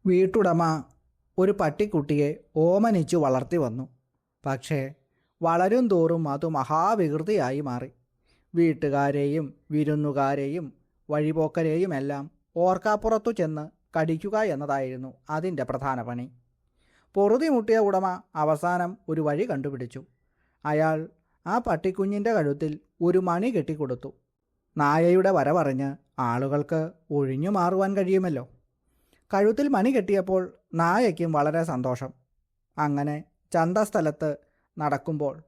വീട്ടുടമ ഒരു പട്ടിക്കുട്ടിയെ ഓമനിച്ചു വളർത്തി വന്നു. പക്ഷേ വളരും തോറും അത് മഹാവികൃതിയായി മാറി. വീട്ടുകാരെയും വിരുന്നുകാരെയും വഴിപോക്കരെയുമെല്ലാം ഓർക്കാപ്പുറത്തു ചെന്ന് കടിക്കുക എന്നതായിരുന്നു അതിൻ്റെ പ്രധാന പണി. പൊറുതിമുട്ടിയ ഉടമ അവസാനം ഒരു വഴി കണ്ടുപിടിച്ചു. അയാൾ ആ പട്ടിക്കുഞ്ഞിൻ്റെ കഴുത്തിൽ ഒരു മണി കെട്ടിക്കൊടുത്തു. നായയുടെ വരവറിഞ്ഞ് ആളുകൾക്ക് ഒഴിഞ്ഞു മാറുവാൻ കഴിയുമല്ലോ. കഴുത്തിൽ മണി കെട്ടിയപ്പോൾ നായയ്ക്കും വളരെ സന്തോഷം. അങ്ങനെ ചന്തസ്ഥലത്ത് നടക്കുമ്പോൾ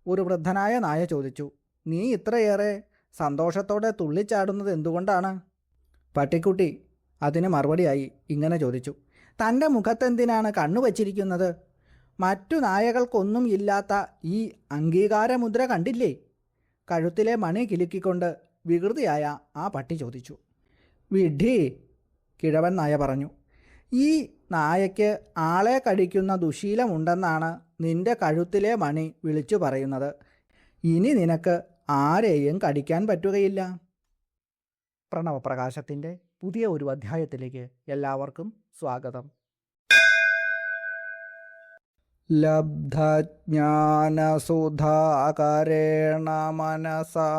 ഒരു വൃദ്ധനായ നായ ചോദിച്ചു, "നീ ഇത്രയേറെ സന്തോഷത്തോടെ തുള്ളിച്ചാടുന്നത് എന്തുകൊണ്ടാണ്?" പട്ടിക്കുട്ടി അതിന് മറുപടിയായി ഇങ്ങനെ ചോദിച്ചു, "തൻ്റെ മുഖത്തെന്തിനാണ് കണ്ണുവച്ചിരിക്കുന്നത്? മറ്റു നായകൾക്കൊന്നും ഇല്ലാത്ത ഈ അംഗീകാരമുദ്ര കണ്ടില്ലേ?" കഴുത്തിലെ മണി കിലുക്കിക്കൊണ്ട് വികൃതിയായ ആ പട്ടി ചോദിച്ചു. "വിഡ്ഢി," കിഴവൻ നായ പറഞ്ഞു, "ഈ നായയ്ക്ക് ആളെ കടിക്കുന്ന ദുശീലമുണ്ടെന്നാണ് നിന്റെ കഴുത്തിലെ മണി വിളിച്ചു പറയുന്നത്. ഇനി നിനക്ക് ആരെയും കടിക്കാൻ പറ്റുകയില്ല." പ്രണവപ്രകാശത്തിൻ്റെ പുതിയ ഒരു അധ്യായത്തിലേക്ക് എല്ലാവർക്കും സ്വാഗതം. ലബ്ധജ്ഞാനസുധാകരേണ മനസാ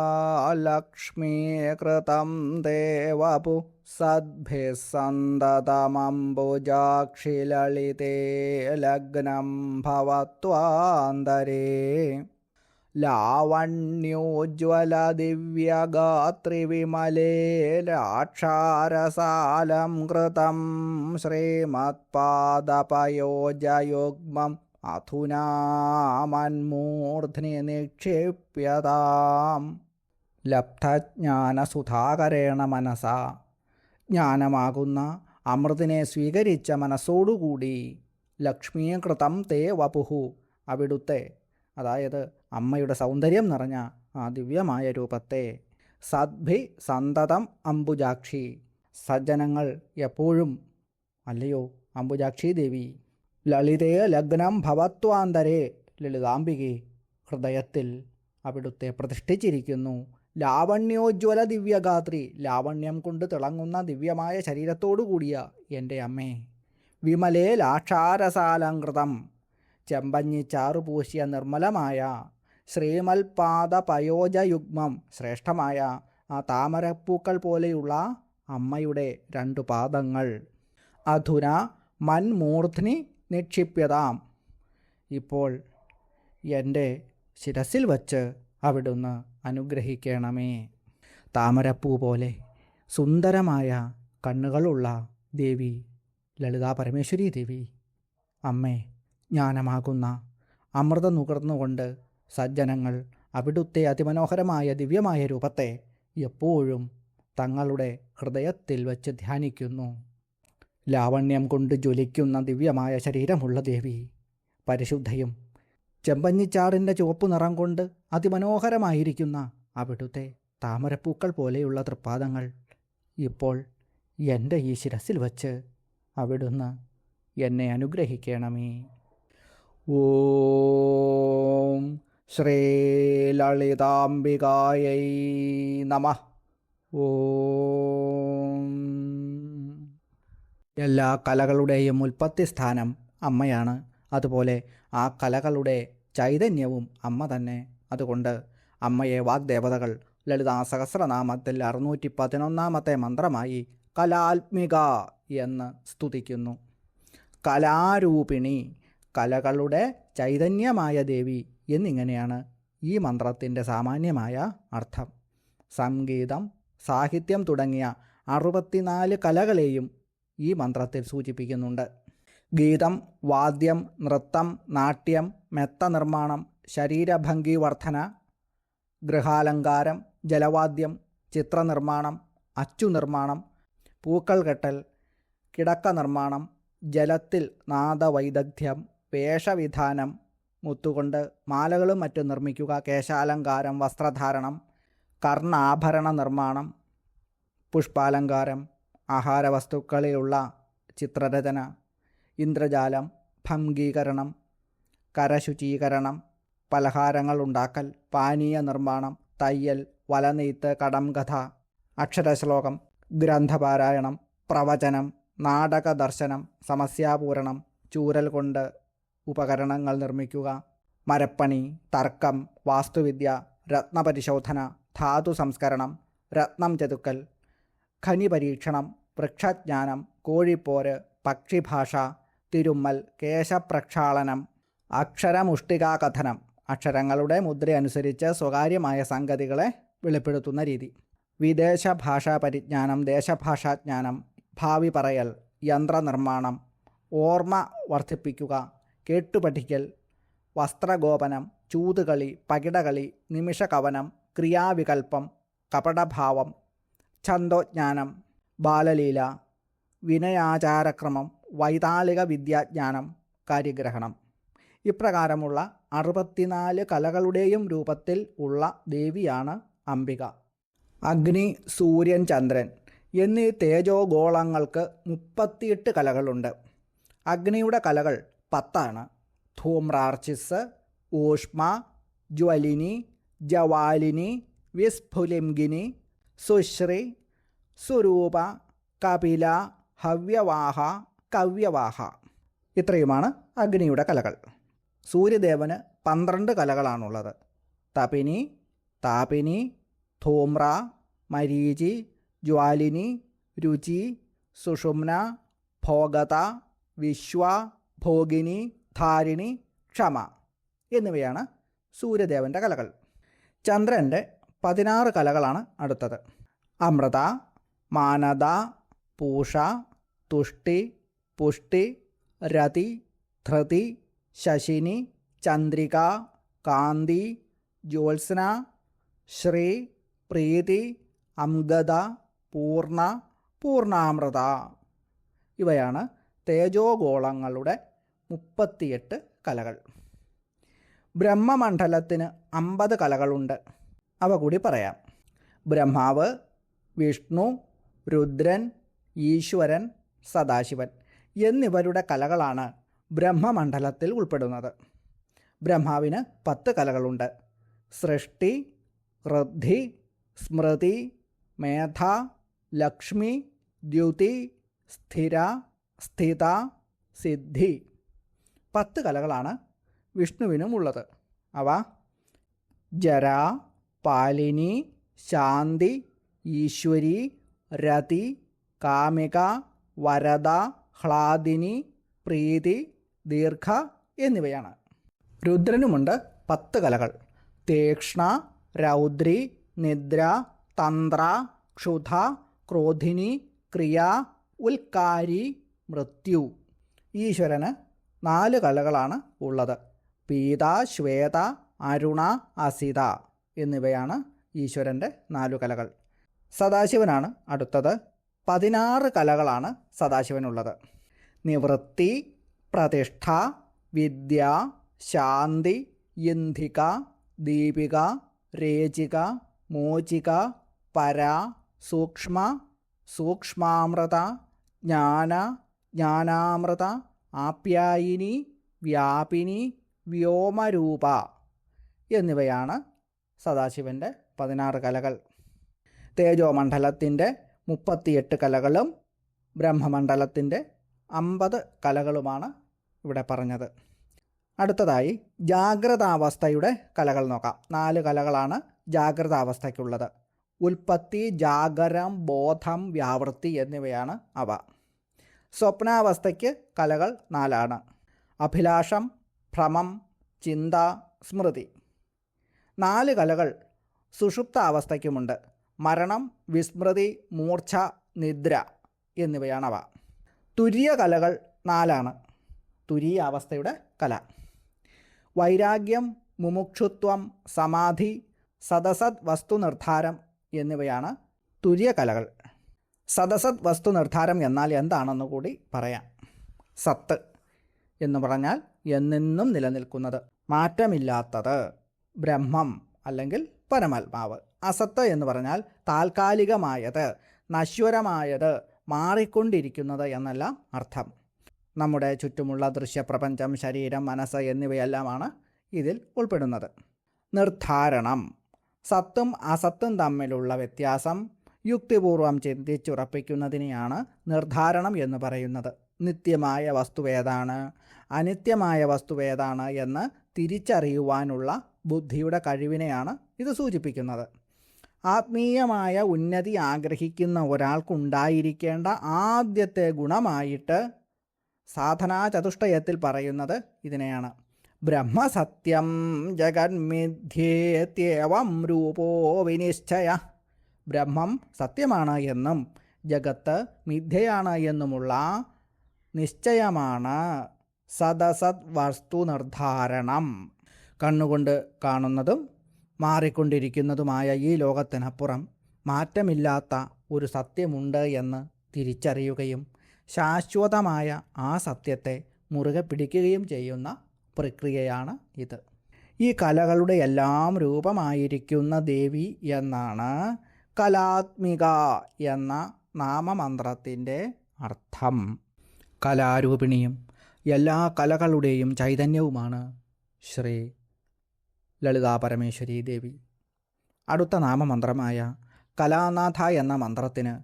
ലക്ഷ്മീകൃതം ദേവപു സദ്ഭിഃ സന്തതമംബുജാക്ഷിലളിതേ ലഗ്നം ഭവത്വാന്തരേ ലാവണ്യോജ്വലദിവ്യഗാത്രിവിമലേ ലാക്ഷാരസാലം കൃതം ശ്രീമത്പാദപയോജയുഗ്മം അധുനാ മന്മൂർധ്നി നിക്ഷിപ്യതാം. ലബ്ധജ്ഞാനസുധാകരേണ മനസാ, ജ്ഞാനമാകുന്ന അമൃതിനെ സ്വീകരിച്ച മനസ്സോടുകൂടി, ലക്ഷ്മീകൃതം തേ വപുഹു, അവിടുത്തെ, അതായത് അമ്മയുടെ സൗന്ദര്യം നിറഞ്ഞ ആ ദിവ്യമായ രൂപത്തെ, സദ്ഭി സന്തതം അംബുജാക്ഷി, സജ്ജനങ്ങൾ എപ്പോഴും, അല്ലയോ അംബുജാക്ഷി ദേവി, ലളിതേ ലഗ്നം ഭവത്വാന്തരേ, ലളിതാംബികെ, ഹൃദയത്തിൽ അവിടുത്തെ പ്രതിഷ്ഠിച്ചിരിക്കുന്നു. ലാവണ്യോജ്വല ദിവ്യഗാത്രി, ലാവണ്യം കൊണ്ട് തിളങ്ങുന്ന ദിവ്യമായ ശരീരത്തോടു കൂടിയ എൻ്റെ അമ്മേ. വിമലേ ലാക്ഷാരസാലംകൃതം, ചെമ്പഞ്ഞിച്ചാറു പൂശിയ നിർമ്മലമായ ശ്രീമൽപാദ പയോജയുഗ്മം, ശ്രേഷ്ഠമായ ആ താമരപ്പൂക്കൾ പോലെയുള്ള അമ്മയുടെ രണ്ടു പാദങ്ങൾ. അധുന മന്മൂർധ്നി നിക്ഷിപ്യതാം, ഇപ്പോൾ എൻ്റെ ശിരസിൽ വച്ച് അവിടുന്ന് അനുഗ്രഹിക്കണമേ. താമരപ്പൂ പോലെ സുന്ദരമായ കണ്ണുകളുള്ള ദേവി, ലളിതാ പരമേശ്വരി ദേവി, അമ്മേ, ജ്ഞാനമാകുന്ന അമൃതം നുകർന്നുകൊണ്ട് സജ്ജനങ്ങൾ അവിടുത്തെ അതിമനോഹരമായ ദിവ്യമായ രൂപത്തെ എപ്പോഴും തങ്ങളുടെ ഹൃദയത്തിൽ വച്ച് ധ്യാനിക്കുന്നു. ലാവണ്യം കൊണ്ട് ജ്വലിക്കുന്ന ദിവ്യമായ ശരീരമുള്ള ദേവി, പരിശുദ്ധയും ചെമ്പഞ്ഞിച്ചാറിൻ്റെ ചുവപ്പ് നിറം കൊണ്ട് അതിമനോഹരമായിരിക്കുന്ന അവിടുത്തെ താമരപ്പൂക്കൾ പോലെയുള്ള തൃപ്പാദങ്ങൾ ഇപ്പോൾ എൻ്റെ ഈ ശിരസിൽ വച്ച് അവിടുന്ന് എന്നെ അനുഗ്രഹിക്കണമേ. ഓം ശ്രീ ലളിതാംബികായൈ നമഃ. ഓം. എല്ലാ കലകളുടെയും ഉൽപ്പത്തി സ്ഥാനം അമ്മയാണ്. അതുപോലെ ആ കലകളുടെ ചൈതന്യവും അമ്മ തന്നെ. അതുകൊണ്ട് അമ്മയെ വാഗ്ദേവതകൾ ലളിതാ സഹസ്രനാമത്തിൽ 611 മന്ത്രമായി കലാത്മിക എന്ന് സ്തുതിക്കുന്നു. കലാരൂപിണി, കലകളുടെ ചൈതന്യമായ ദേവി എന്നിങ്ങനെയാണ് ഈ മന്ത്രത്തിൻ്റെ സാമാന്യമായ അർത്ഥം. സംഗീതം, സാഹിത്യം തുടങ്ങിയ 64 കലകളെയും ഈ മന്ത്രത്തിൽ സൂചിപ്പിക്കുന്നുണ്ട്. ഗീതം, വാദ്യം, നൃത്തം, നാട്യം, മെത്ത നിർമ്മാണം, ശരീരഭംഗി വർധന, ഗൃഹാലങ്കാരം, ജലവാദ്യം, ചിത്രനിർമ്മാണം, അച്ചുനിർമ്മാണം, പൂക്കൾ കെട്ടൽ, കിടക്ക നിർമ്മാണം, ജലത്തിൽ നാദവൈദഗ്ധ്യം, വേഷവിധാനം, മുത്തുകൊണ്ട് മാലകളും മറ്റും നിർമ്മിക്കുക, കേശാലങ്കാരം, വസ്ത്രധാരണം, കർണാഭരണ നിർമ്മാണം, പുഷ്പാലങ്കാരം, ആഹാരവസ്തുക്കളിലുള്ള ചിത്രരചന, ഇന്ദ്രജാലം, ഭംഗീകരണം, കരശുചീകരണം, പലഹാരങ്ങൾ ഉണ്ടാക്കൽ, പാനീയ നിർമ്മാണം, തയ്യൽ, വലനെയ്ത്ത്, കടംകഥ, അക്ഷരശ്ലോകം, ഗ്രന്ഥപാരായണം, പ്രവചനം, നാടക ദർശനം, സമസ്യാപൂരണം, ചൂരൽ കൊണ്ട് ഉപകരണങ്ങൾ നിർമ്മിക്കുക, മരപ്പണി, തർക്കം, വാസ്തുവിദ്യ, രത്നപരിശോധന, ധാതു സംസ്കരണം, രത്നം ചെതുക്കൽ, ഖനി പരീക്ഷണം, വൃക്ഷജ്ഞാനം, കോഴിപ്പോര്, പക്ഷിഭാഷ, തിരുമ്മൽ, കേശപ്രക്ഷാളനം, അക്ഷരമുഷ്ടികാകഥനം, അക്ഷരങ്ങളുടെ മുദ്രയനുസരിച്ച് സ്വകാര്യമായ സംഗതികളെ വെളിപ്പെടുത്തുന്ന രീതി, വിദേശ ഭാഷാ പരിജ്ഞാനം, ദേശഭാഷാജ്ഞാനം, ഭാവി പറയൽ, യന്ത്രനിർമ്മാണം, ഓർമ്മ വർദ്ധിപ്പിക്കുക, കേട്ടുപഠിക്കൽ, വസ്ത്രഗോപനം, ചൂതുകളി, പകിടകളി, നിമിഷകവനം, ക്രിയാവികൽപ്പം, കപടഭാവം, ഛന്ദോജ്ഞാനം, ബാലലീല, വിനയാചാരക്രമം, വൈതാളിക വിദ്യാജ്ഞാനം, കാര്യഗ്രഹണം. ഇപ്രകാരമുള്ള 64 കലകളുടെയും രൂപത്തിൽ ഉള്ള ദേവിയാണ് അംബിക. അഗ്നി, സൂര്യൻ, ചന്ദ്രൻ എന്നീ തേജോഗോളങ്ങൾക്ക് 38 കലകളുണ്ട്. അഗ്നിയുടെ കലകൾ 10 ധൂമ്രാർച്ചിസ്, ഊഷ്മ, ജ്വലിനി, ജവാലിനി, വിസ്ഫുലിംഗിനി, സുശ്രീ, സുരൂപ, കപില, ഹവ്യവാഹ, കവ്യവാഹ. ഇത്രയുമാണ് അഗ്നിയുടെ കലകൾ. സൂര്യദേവന് 12 കലകളാണുള്ളത്. തപിനി, താപിനി, ധൂമ്ര, മരീചി, ജ്വാലിനി, രുചി, സുഷുമ്ന, ഭോഗത, വിശ്വ, ഭോഗിനി, ധാരിണി, ക്ഷമ എന്നിവയാണ് സൂര്യദേവൻ്റെ കലകൾ. ചന്ദ്രൻ്റെ 16 കലകളാണ് അടുത്തത്. അമൃത, മാനദ, പൂഷ, തുഷ്ടി, പുഷ്ടി, രതി, ധൃതി, ശശിനി, ചന്ദ്രിക, കാന്തി, ജ്യോത്സ്ന, ശ്രീ, പ്രീതി, അംഗദ, പൂർണ്ണ, പൂർണ്ണാമൃത. ഇവയാണ് തേജോഗോളങ്ങളുടെ 38 കലകൾ. ബ്രഹ്മമണ്ഡലത്തിന് 50 കലകളുണ്ട്. അവ കൂടി പറയാം. ബ്രഹ്മാവ്, വിഷ്ണു, രുദ്രൻ, ഈശ്വരൻ, സദാശിവൻ എന്നിവരുടെ കലകളാണ് ബ്രഹ്മമണ്ഡലത്തിൽ ഉൾപ്പെടുന്നത്. ബ്രഹ്മാവിന് 10 കലകളുണ്ട്. സൃഷ്ടി, ഋദ്ധി, സ്മൃതി, മേധ, ലക്ഷ്മി, ദ്യുതി, സ്ഥിര, സ്ഥിത, സിദ്ധി. 10 കലകളാണ് വിഷ്ണുവിനും ഉള്ളത്. അവ ജര, പാലിനി, ശാന്തി, ഈശ്വരി, രതി, കാമിക, വരദ, ഹ്ലാദിനി, പ്രീതി, ദീർഘ എന്നിവയാണ്. രുദ്രനുമുണ്ട് 10 കലകൾ. തീക്ഷ്ണ, രൗദ്രി, നിദ്ര, തന്ത്ര, ക്ഷുധ, ക്രോധിനി, ക്രിയ, ഉൽക്കാരി, മൃത്യു. ഈശ്വരന് 4 കലകളാണ് ഉള്ളത്. പീത, ശ്വേത, അരുണ, അസിത എന്നിവയാണ് ഈശ്വരൻ്റെ 4 കലകൾ. സദാശിവനാണ് അടുത്തത്. 16 കലകളാണ് സദാശിവനുള്ളത്. നിവൃത്തി, പ്രതിഷ്ഠ, വിദ്യ, ശാന്തി, യന്ധിക, ദീപിക, രേചിക, മോചിക, പര, സൂക്ഷ്മ, സൂക്ഷ്മാമൃത, ജ്ഞാന, ജ്ഞാനാമൃത, ആപ്യായിനി, വ്യാപിനി, വ്യോമരൂപ എന്നിവയാണ് സദാശിവൻ്റെ 16 കലകൾ. തേജോമണ്ഡലത്തിൻ്റെ 38 കലകളും ബ്രഹ്മമണ്ഡലത്തിൻ്റെ 50 കലകളുമാണ് ഇവിടെ പറഞ്ഞത്. അടുത്തതായി ജാഗ്രതാവസ്ഥയുടെ കലകൾ നോക്കാം. 4 കലകളാണ് ജാഗ്രതാവസ്ഥയ്ക്കുള്ളത്. ഉൽപ്പത്തി, ജാഗരം, ബോധം, വ്യാവൃത്തി എന്നിവയാണ് അവ. സ്വപ്നാവസ്ഥയ്ക്ക് കലകൾ 4. അഭിലാഷം, ഭ്രമം, ചിന്ത, സ്മൃതി. 4 കലകൾ സുഷുപ്താവസ്ഥയ്ക്കുമുണ്ട്. മരണം, വിസ്മൃതി, മൂർച്ഛ, നിദ്ര എന്നിവയാണവ. തുര്യ കലകൾ 4. തുരീയ അവസ്ഥയുടെ കല. വൈരാഗ്യം, മുമുക്ഷുത്വം, സമാധി, സദസത് വസ്തുനിർദ്ധാരം എന്നിവയാണ് തുര്യ കലകൾ. സദസത് വസ്തുനിർദ്ധാരം എന്നാൽ എന്താണെന്ന് കൂടി പറയാം. സത്ത് എന്ന് പറഞ്ഞാൽ എന്നെന്നും നിലനിൽക്കുന്നത്, മാറ്റമില്ലാത്തത്, ബ്രഹ്മം അല്ലെങ്കിൽ പരമാത്മാവ്. അസത്ത് എന്ന് പറഞ്ഞാൽ താൽക്കാലികമായത്, നശ്വരമായത്, മാറിക്കൊണ്ടിരിക്കുന്നത് എന്നെല്ലാം അർത്ഥം. നമ്മുടെ ചുറ്റുമുള്ള ദൃശ്യപ്രപഞ്ചം, ശരീരം, മനസ്സ് എന്നിവയെല്ലാമാണ് ഇതിൽ ഉൾപ്പെടുന്നത്. നിർദ്ധാരണം, സത്തും അസത്തും തമ്മിലുള്ള വ്യത്യാസം, യുക്തിപൂർവം ചിന്തിച്ചുറപ്പിക്കുന്നതിനെയാണ് നിർദ്ധാരണം എന്ന് പറയുന്നത്. നിത്യമായ വസ്തുവേതാണ്, അനിത്യമായ വസ്തുവേതാണ് എന്ന് തിരിച്ചറിയുവാനുള്ള ബുദ്ധിയുടെ കഴിവിനെയാണ് ഇത് സൂചിപ്പിക്കുന്നത്. ആത്മീയമായ ഉന്നതി ആഗ്രഹിക്കുന്ന ഒരാൾക്കുണ്ടായിരിക്കേണ്ട ആദ്യത്തെ ഗുണമായിട്ട് സാധനാ ചതുഷ്ടയത്തിൽ പറയുന്നത് ഇതിനെയാണ്. ബ്രഹ്മസത്യം ജഗന്മിഥ്യേത്യേവം രൂപോ വിനിശ്ചയ. ബ്രഹ്മം സത്യമാണ് എന്നും ജഗത്ത് മിഥ്യയാണ് എന്നുമുള്ള നിശ്ചയമാണ് സദസത് വസ്തു നിർദ്ധാരണം. കണ്ണുകൊണ്ട് കാണുന്നതും മാറിക്കൊണ്ടിരിക്കുന്നതുമായ ഈ ലോകത്തിനപ്പുറം മാറ്റമില്ലാത്ത ഒരു സത്യമുണ്ട് എന്ന് തിരിച്ചറിയുകയും ശാശ്വതമായ ആ സത്യത്തെ മുറുകെ പിടിക്കുകയും ചെയ്യുന്ന പ്രക്രിയയാണ് ഇത്. ഈ കലകളുടെ എല്ലാം രൂപമായിരിക്കുന്ന ദേവി എന്നാണ് കലാത്മിക എന്ന നാമമന്ത്രത്തിൻ്റെ അർത്ഥം. കലാരൂപിണിയും എല്ലാ കലകളുടെയും ചൈതന്യവുമാണ് ശ്രീ ലളിതാ പരമേശ്വരി ദേവി. അടുത്ത നാമമന്ത്രമായ കലാനാഥ എന്ന മന്ത്രത്തിന്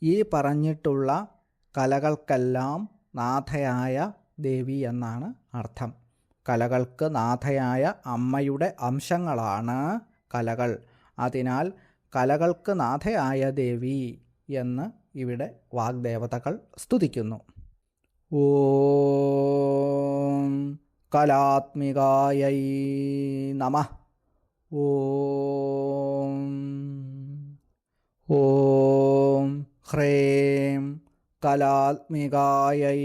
ഈ പറഞ്ഞിട്ടുള്ള കലകൾക്കെല്ലാം നാഥയായ ദേവി എന്നാണ് അർത്ഥം. കലകൾക്ക് നാഥയായ അമ്മയുടെ അംശങ്ങളാണ് കലകൾ. അതിനാൽ കലകൾക്ക് നാഥയായ ദേവി എന്ന് ഇവിടെ വാഗ്ദേവതകൾ സ്തുതിക്കുന്നു. ഓം കലാത്മികായൈ നമഃ. ഓം ഹ്രീം കലാത്മികായൈ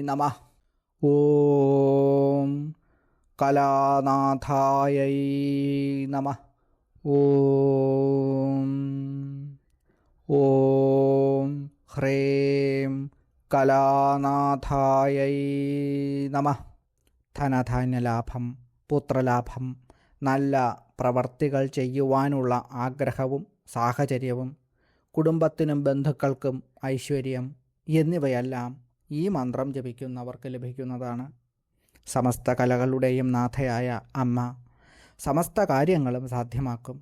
നമഃ. ഓം കലാനാഥായൈ നമഃ. ഓം ഹ്രീം കലാനാഥായൈ നമഃ. ധനധാന്യലാഭം, പുത്രലാഭം, നല്ല പ്രവർത്തികൾ ചെയ്യുവാനുള്ള ആഗ്രഹവും സാഹചര്യവും, കുടുംബത്തിനും ബന്ധുക്കൾക്കും ഐശ്വര്യം എന്നിവയെല്ലാം ഈ മന്ത്രം ജപിക്കുന്നവർക്ക് ലഭിക്കുന്നതാണ്. സമസ്ത കലകളുടെയും നാഥയായ അമ്മ സമസ്ത കാര്യങ്ങളും സാധ്യമാക്കും.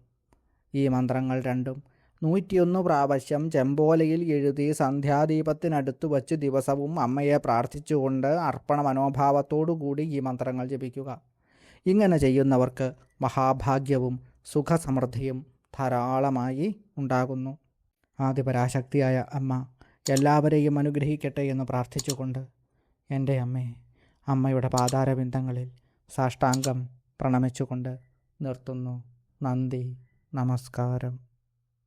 ഈ മന്ത്രങ്ങൾ രണ്ടും 101 പ്രാവശ്യം ചെമ്പോലയിൽ എഴുതി സന്ധ്യാദീപത്തിനടുത്ത് വച്ച് ദിവസവും അമ്മയെ പ്രാർത്ഥിച്ചുകൊണ്ട് അർപ്പണ മനോഭാവത്തോടുകൂടി ഈ മന്ത്രങ്ങൾ ജപിക്കുക. ഇങ്ങനെ ചെയ്യുന്നവർക്ക് മഹാഭാഗ്യവും സുഖസമൃദ്ധിയും ധാരാളമായി ഉണ്ടാകുന്നു. ആദിപരാശക്തിയായ അമ്മ എല്ലാവരെയും അനുഗ്രഹിക്കട്ടെ എന്ന് പ്രാർത്ഥിച്ചുകൊണ്ട് എൻ്റെ അമ്മേ, അമ്മയുടെ പാതാരബിന്ദങ്ങളിൽ സാഷ്ടാംഗം പ്രണമിച്ചുകൊണ്ട് നിർത്തുന്നു. നന്ദി, നമസ്കാരം.